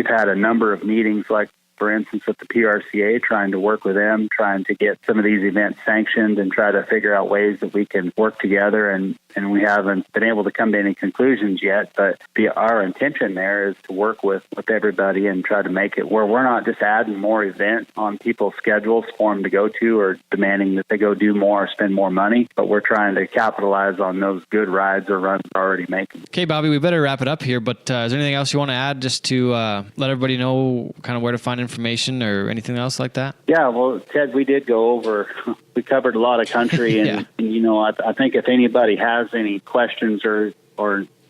[SPEAKER 5] had a number of meetings, like, for instance, with the PRCA, trying to work with them, trying to get some of these events sanctioned and try to figure out ways that we can work together. And we haven't been able to come to any conclusions yet, but our intention there is to work with everybody and try to make it where we're not just adding more events on people's schedules for them to go to or demanding that they go do more or spend more money, but we're trying to capitalize on those good rides or runs they're already making.
[SPEAKER 2] Okay, Bobby, we better wrap it up here, but is there anything else you want to add just to let everybody know kind of where to find information or anything else like that?
[SPEAKER 5] Yeah, well, Ted, we did go over, we covered a lot of country, and, and you know, I think if anybody has any questions or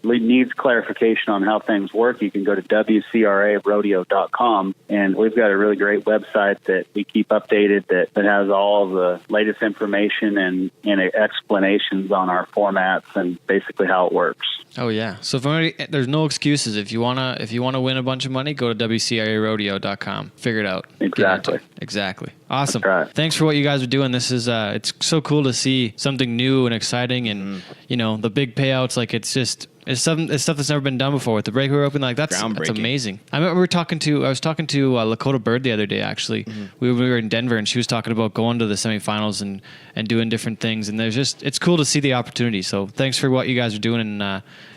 [SPEAKER 5] needs clarification on how things work, you can go to WCRArodeo.com, and we've got a really great website that we keep updated that has all of the latest information and explanations on our formats and basically how it works.
[SPEAKER 2] Oh yeah. So there's no excuses. If you wanna win a bunch of money, go to WCRArodeo.com. Figure it out.
[SPEAKER 5] Exactly.
[SPEAKER 2] Awesome.
[SPEAKER 5] Right.
[SPEAKER 2] Thanks for what you guys are doing. This is it's so cool to see something new and exciting, and you know, the big payouts. Like, it's stuff that's never been done before with the breakaway open. Like, that's amazing. I remember I was talking to Lakota Bird the other day. Actually, we were in Denver, and she was talking about going to the semifinals and doing different things. And it's cool to see the opportunity. So thanks for what you guys are doing,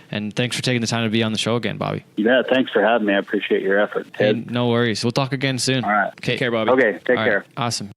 [SPEAKER 2] and thanks for taking the time to be on the show again, Bobby.
[SPEAKER 5] Yeah, thanks for having me. I appreciate your effort, Ted.
[SPEAKER 2] Hey, no worries. We'll talk again soon.
[SPEAKER 5] All right.
[SPEAKER 2] Okay.
[SPEAKER 3] Take care, Bobby.
[SPEAKER 5] Okay, take care.
[SPEAKER 2] Right. Awesome.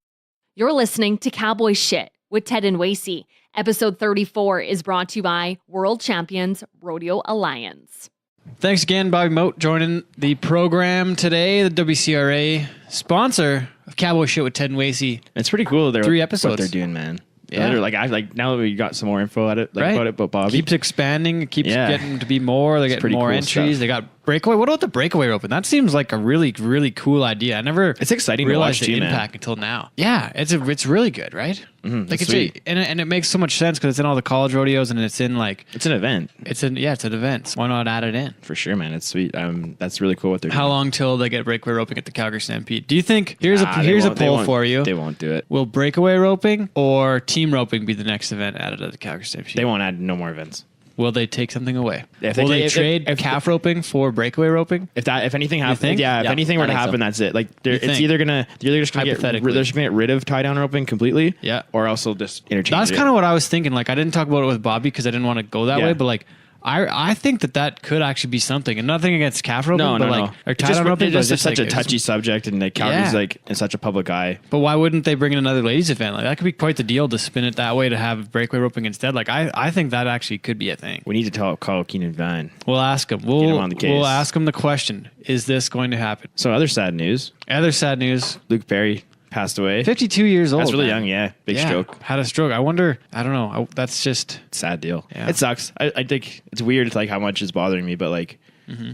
[SPEAKER 1] You're listening to Cowboy Shit with Ted and Wacey. Episode 34 is brought to you by World Champions Rodeo Alliance.
[SPEAKER 2] Thanks again, Bobby Mote, joining the program today. The WCRA sponsor of Cowboy Shit with Ted and Wacey.
[SPEAKER 3] It's pretty cool.
[SPEAKER 2] 3 episodes.
[SPEAKER 3] What they're doing, man.
[SPEAKER 2] Yeah.
[SPEAKER 3] Literally, like now that we got some more info about Bobby.
[SPEAKER 2] Keeps expanding. It keeps getting to be more. They get
[SPEAKER 3] pretty
[SPEAKER 2] more
[SPEAKER 3] cool
[SPEAKER 2] entries.
[SPEAKER 3] stuff.
[SPEAKER 2] They got breakaway. What about the breakaway roping? That seems like a really, really cool idea. I never
[SPEAKER 3] It's exciting to
[SPEAKER 2] realized
[SPEAKER 3] watch
[SPEAKER 2] the
[SPEAKER 3] too, man.
[SPEAKER 2] impact until now. Yeah, it's really good, right? Like
[SPEAKER 3] it's sweet.
[SPEAKER 2] and it makes so much sense because it's in all the college rodeos and it's in like
[SPEAKER 3] It's an event
[SPEAKER 2] it's an event. So why not add it in?
[SPEAKER 3] for sure, man. It's sweet. That's really cool what they're
[SPEAKER 2] How
[SPEAKER 3] doing.
[SPEAKER 2] long till they get breakaway roping at the Calgary Stampede? Do you think here's
[SPEAKER 3] They
[SPEAKER 2] a
[SPEAKER 3] won't- they
[SPEAKER 2] poll
[SPEAKER 3] won't-
[SPEAKER 2] for you?
[SPEAKER 3] They won't do it.
[SPEAKER 2] Will breakaway roping or team roping be the next event added at the Calgary Stampede?
[SPEAKER 3] They won't add no more events.
[SPEAKER 2] Will they take something away?
[SPEAKER 3] If they
[SPEAKER 2] Will they
[SPEAKER 3] take-
[SPEAKER 2] trade
[SPEAKER 3] if-
[SPEAKER 2] calf roping for breakaway roping?
[SPEAKER 3] If anything happens,
[SPEAKER 2] think?
[SPEAKER 3] if
[SPEAKER 4] Yeah,
[SPEAKER 3] anything were
[SPEAKER 4] I
[SPEAKER 3] to
[SPEAKER 4] think so.
[SPEAKER 3] happen, that's it. Like it's
[SPEAKER 2] think?
[SPEAKER 3] either you're just gonna
[SPEAKER 2] Hypothetically.
[SPEAKER 3] they're just gonna get rid of tie down roping completely,
[SPEAKER 2] Yeah.
[SPEAKER 3] or else they'll just interchange.
[SPEAKER 2] That's kind of what I was thinking. Like I didn't talk about it with Bobby because I didn't want to go that
[SPEAKER 3] Yeah.
[SPEAKER 2] way, but like I think that could actually be something. And nothing against calf roping,
[SPEAKER 3] no,
[SPEAKER 2] but
[SPEAKER 3] no,
[SPEAKER 2] like
[SPEAKER 3] no.
[SPEAKER 2] or
[SPEAKER 3] It's
[SPEAKER 2] tie
[SPEAKER 3] just,
[SPEAKER 2] down roping.
[SPEAKER 3] it's
[SPEAKER 2] but
[SPEAKER 3] just such
[SPEAKER 2] like,
[SPEAKER 3] a touchy subject, and like Calgary's
[SPEAKER 2] Yeah.
[SPEAKER 3] like in such a public eye.
[SPEAKER 2] But why wouldn't they bring in another ladies event? Like that could be quite the deal to spin it that way to have breakaway roping instead. Like I think that actually could be a thing.
[SPEAKER 3] We need to call Keenan Vine.
[SPEAKER 2] We'll ask him.
[SPEAKER 3] Get him on the case.
[SPEAKER 2] We'll ask him the question: is this going to happen?
[SPEAKER 3] So other sad news:
[SPEAKER 2] Other sad news:
[SPEAKER 3] Luke Perry passed away.
[SPEAKER 2] 52 years old.
[SPEAKER 3] That's really
[SPEAKER 2] man.
[SPEAKER 3] young. Yeah, big stroke.
[SPEAKER 2] Had a stroke. I wonder. I don't know. That's just.
[SPEAKER 3] Sad deal.
[SPEAKER 2] Yeah.
[SPEAKER 3] It sucks. I think it's weird. It's like how much is bothering me, but like.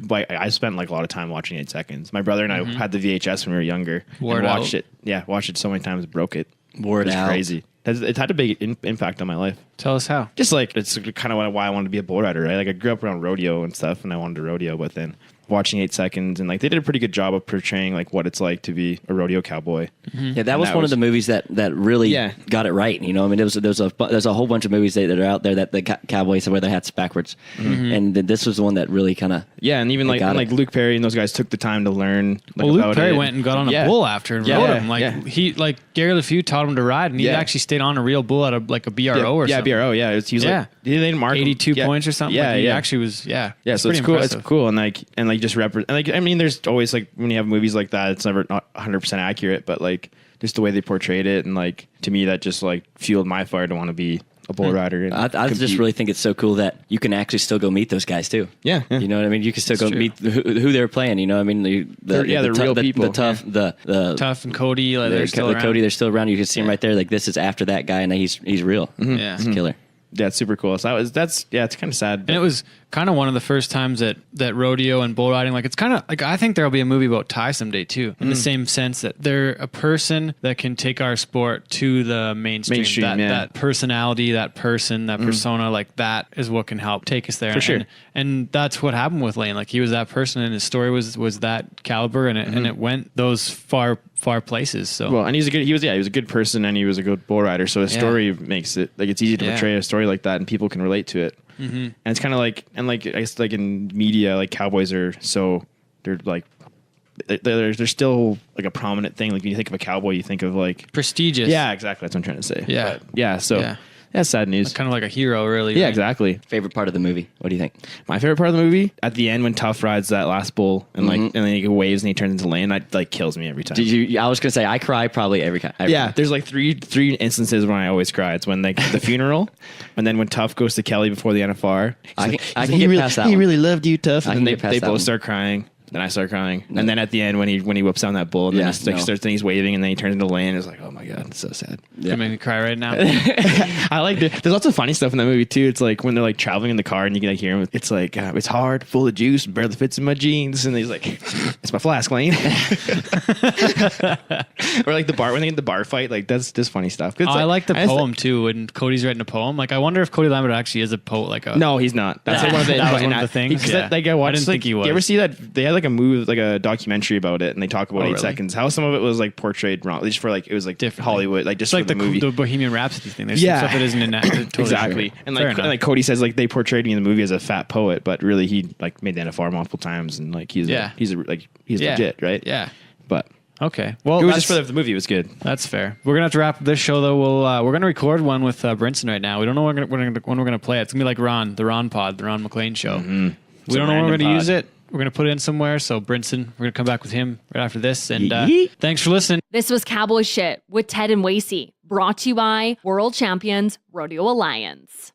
[SPEAKER 3] Like I spent like a lot of time watching 8 Seconds. My brother and I had the VHS when we were younger.
[SPEAKER 2] Wore
[SPEAKER 3] and
[SPEAKER 2] it
[SPEAKER 3] watched
[SPEAKER 2] out.
[SPEAKER 3] it. Yeah, watched it so many times, broke it.
[SPEAKER 4] Wore it
[SPEAKER 3] It's
[SPEAKER 4] out.
[SPEAKER 3] crazy. It's had a big impact on my life.
[SPEAKER 2] Tell us how.
[SPEAKER 3] Just like it's kind of why I wanted to be a bull rider, right? Like I grew up around rodeo and stuff, and I wanted to rodeo, but then watching 8 Seconds and like they did a pretty good job of portraying like what it's like to be a rodeo cowboy.
[SPEAKER 4] Yeah, that was
[SPEAKER 3] that
[SPEAKER 4] one
[SPEAKER 3] was-
[SPEAKER 4] of the movies that really
[SPEAKER 3] Yeah.
[SPEAKER 4] got it right. You know, I mean, there's a whole bunch of movies that are out there that the cowboys wear their hats backwards, and this was the one that really kind of
[SPEAKER 3] Yeah, and even like
[SPEAKER 4] got it.
[SPEAKER 3] Luke Perry and those guys took the time to learn. Like,
[SPEAKER 2] Well, Luke
[SPEAKER 3] about
[SPEAKER 2] Perry
[SPEAKER 3] it.
[SPEAKER 2] went and got on a
[SPEAKER 3] Yeah.
[SPEAKER 2] bull after and
[SPEAKER 3] Yeah,
[SPEAKER 2] rode
[SPEAKER 3] yeah,
[SPEAKER 2] him. Like
[SPEAKER 3] yeah.
[SPEAKER 2] he, like Gary LeFew taught him to ride, and he
[SPEAKER 3] Yeah.
[SPEAKER 2] actually stayed on a real bull at a BRO or
[SPEAKER 3] yeah,
[SPEAKER 2] something.
[SPEAKER 3] BRO. Yeah, he was
[SPEAKER 2] Yeah.
[SPEAKER 3] like they didn't mark him.
[SPEAKER 2] 82
[SPEAKER 3] Yeah.
[SPEAKER 2] points or something.
[SPEAKER 3] Yeah,
[SPEAKER 2] like, he
[SPEAKER 3] yeah.
[SPEAKER 2] actually was. Yeah,
[SPEAKER 3] Yeah, so it's
[SPEAKER 2] pretty
[SPEAKER 3] cool.
[SPEAKER 2] impressive.
[SPEAKER 3] It's cool, and like just represent. Like I mean, there's always like when you have movies like that, it's never not 100% accurate, but like just the way they portrayed it, and like to me, that just like fueled my fire to want to be a bull rider. And
[SPEAKER 4] I just
[SPEAKER 3] compete.
[SPEAKER 4] really think it's so cool that you can actually still go meet those guys too.
[SPEAKER 3] Yeah, yeah.
[SPEAKER 4] You know what I mean? You can still go
[SPEAKER 2] true.
[SPEAKER 4] meet who they're playing. You know what I mean?
[SPEAKER 3] They're real people.
[SPEAKER 4] The tough, the
[SPEAKER 2] Tough and Cody, like, they're still
[SPEAKER 4] the
[SPEAKER 2] around.
[SPEAKER 4] Cody, they're still around. You can see him right there. Like this is after that guy, and he's real.
[SPEAKER 2] Yeah.
[SPEAKER 4] He's a killer.
[SPEAKER 3] Yeah, it's super cool. So it's kind of sad.
[SPEAKER 2] And it was kind of one of the first times that rodeo and bull riding, like it's kind of like I think there'll be a movie about Ty someday too, in the same sense that they're a person that can take our sport to the mainstream. That personality, that person, that persona, like that is what can help take us there.
[SPEAKER 3] For sure.
[SPEAKER 2] And that's what happened with Lane. Like he was that person, and his story was that caliber, and it went those far places. So
[SPEAKER 3] Well, and he was a good person, and he was a good bull rider. So his
[SPEAKER 2] Yeah.
[SPEAKER 3] story makes it like it's easy to portray a story like that, and people can relate to it. And it's kind of like, and like I guess like in media, like cowboys are so they're like they're still like a prominent thing. Like when you think of a cowboy, you think of like
[SPEAKER 2] prestigious.
[SPEAKER 3] yeah, exactly. That's what I'm trying to say.
[SPEAKER 2] Yeah.
[SPEAKER 3] But, yeah. So
[SPEAKER 2] Yeah.
[SPEAKER 3] that's sad news.
[SPEAKER 2] kind of like a hero, really.
[SPEAKER 3] Yeah,
[SPEAKER 2] right?
[SPEAKER 3] exactly.
[SPEAKER 4] Favorite part of the movie? What do you think?
[SPEAKER 3] My favorite part of the movie at the end when Tough rides that last bull and like and then he waves and he turns into Lane. That like kills me every time.
[SPEAKER 4] Did you? I was gonna say I cry probably every time.
[SPEAKER 3] Yeah, there's like three instances when I always cry. It's when like the funeral, and then when Tough goes to Kelly before the NFR.
[SPEAKER 4] I can
[SPEAKER 3] He
[SPEAKER 4] get
[SPEAKER 3] really,
[SPEAKER 4] past that
[SPEAKER 3] He
[SPEAKER 4] one.
[SPEAKER 3] really loved you, Tough.
[SPEAKER 4] I
[SPEAKER 3] And
[SPEAKER 4] can
[SPEAKER 3] then
[SPEAKER 4] get past
[SPEAKER 3] they
[SPEAKER 4] that
[SPEAKER 3] both
[SPEAKER 4] one.
[SPEAKER 3] start crying. Then I start crying, and then at the end when he whips down that bull, and then
[SPEAKER 4] Yeah,
[SPEAKER 3] he like,
[SPEAKER 4] no.
[SPEAKER 3] starts, then he's waving, and then he turns into Lane. It's like, oh my god, it's so sad.
[SPEAKER 2] Gonna make me cry right now.
[SPEAKER 3] I like the, there's lots of funny stuff in that movie too. It's like when they're like traveling in the car and you can like hear him. It's like it's hard, full of juice, barely fits in my jeans, and he's like, "It's my flask, Lane." Or like the bar when they get the bar fight, like that's just funny stuff.
[SPEAKER 2] I like the
[SPEAKER 3] just-
[SPEAKER 2] poem too. When Cody's writing a poem, like I wonder if Cody Lambert actually is a poet. Like a
[SPEAKER 3] No, he's not. That's like one of the,
[SPEAKER 2] That was one of the things,
[SPEAKER 3] Because
[SPEAKER 2] yeah.
[SPEAKER 3] like I watched,
[SPEAKER 2] didn't
[SPEAKER 3] like,
[SPEAKER 2] think he was.
[SPEAKER 3] You ever see that they had like a movie, like a documentary about it, and they talk about
[SPEAKER 2] Oh,
[SPEAKER 3] 8
[SPEAKER 2] really?
[SPEAKER 3] Seconds. How some of it was like portrayed wrong, just for like it was like
[SPEAKER 2] Differently.
[SPEAKER 3] Hollywood, like just
[SPEAKER 2] It's like
[SPEAKER 3] for the movie.
[SPEAKER 2] the Bohemian Rhapsody thing. There's
[SPEAKER 3] Yeah.
[SPEAKER 2] some stuff that isn't in that. Totally
[SPEAKER 3] Exactly,
[SPEAKER 2] true.
[SPEAKER 3] and
[SPEAKER 2] Fair
[SPEAKER 3] like,
[SPEAKER 2] enough.
[SPEAKER 3] Cody says, like they portrayed me in the movie as a fat poet, but really he like made the NFR multiple times, and like he's
[SPEAKER 2] Yeah.
[SPEAKER 3] he's legit, right?
[SPEAKER 2] Yeah.
[SPEAKER 3] But
[SPEAKER 2] Okay. Well,
[SPEAKER 3] it was
[SPEAKER 2] that's,
[SPEAKER 3] just for the movie. It was good.
[SPEAKER 2] that's fair. We're gonna have to wrap up this show though. We're gonna record one with Brinson right now. We don't know when we're gonna play it. It's gonna be like the Ron Pod, the Ron McLean show. We don't know when we're
[SPEAKER 3] random
[SPEAKER 2] gonna use
[SPEAKER 3] pod.
[SPEAKER 2] it. We're gonna put it in somewhere. So Brinson, we're gonna come back with him right after this. And
[SPEAKER 3] Yeet.
[SPEAKER 2] thanks for listening.
[SPEAKER 1] This was Cowboy Shit with Ted and Wacey, brought to you by World Champions Rodeo Alliance.